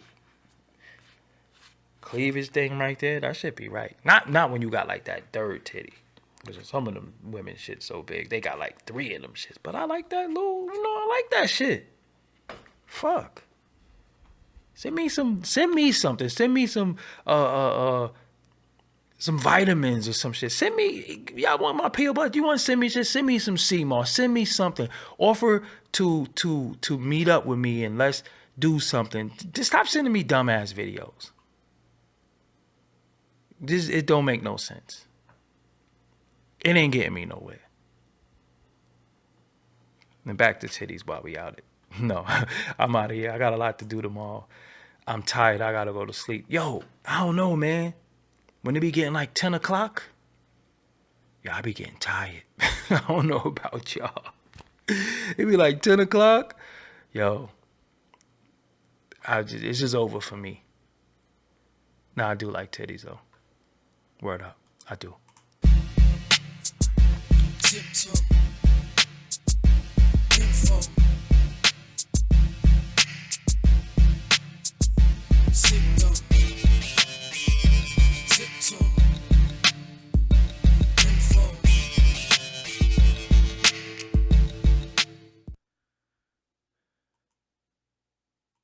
cleavage thing right there. That should be right. Not when you got like that third titty. Because some of them women shit so big. They got like 3 of them shits. But I like that little, I like that shit. Fuck. Send me something. Send me some vitamins or some shit. Send me, y'all want my PO box? You want to send me shit? Send me some CMOS. Send me something. Offer to meet up with me and let's do something. Just stop sending me dumbass videos. It don't make no sense. It ain't getting me nowhere. And back to titties while we out it. No, I'm out of here. I got a lot to do tomorrow. I'm tired. I gotta go to sleep. Yo, I don't know, man. When it be getting like 10 o'clock, I be getting tired. I don't know about y'all. It be like 10 o'clock. Yo, it's just over for me. Nah, I do like titties, though. Word up. I do. Tiptoe.